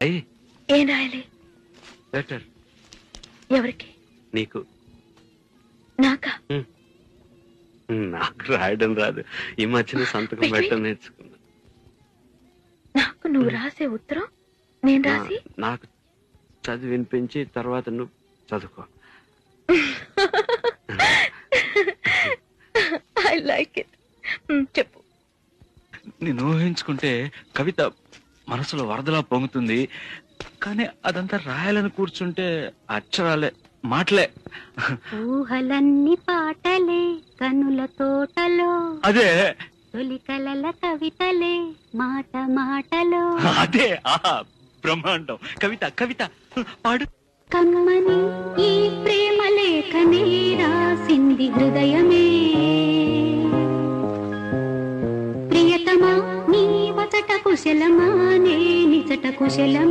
ఏం రాయాలి? లెటర్. ఎవరికి? నీకు. నాకా? నాకు రాయడం రాదు. ఈ మధ్యన సంతకం పెట్టడం నేర్చుకున్నా. నాకు నువ్వు రాసే ఉత్తరం నేను రాసి నాకు చదివి వినిపించి తర్వాత నువ్వు చదువుకో. I like it. చెప్పు. నేను ఊహించుకుంటే కవిత మనసులో వరదలా పొంగుతుంది, కానీ అదంతా రాయాలని కూర్చుంటే అక్షరాలే, మాటలే. ఊహలన్నీ పాటలే కనుల తోటలో, అదే తొలి కలల కవితలే మాట మాటలో. అదే బ్రహ్మాండం. కవిత కవిత పాడు. కమ్మని ఈ ప్రేమ లేఖనే రాసింది హృదయమే, ప్రియతమా నీ వచట కుశలమా నే నిచట కుశలమా.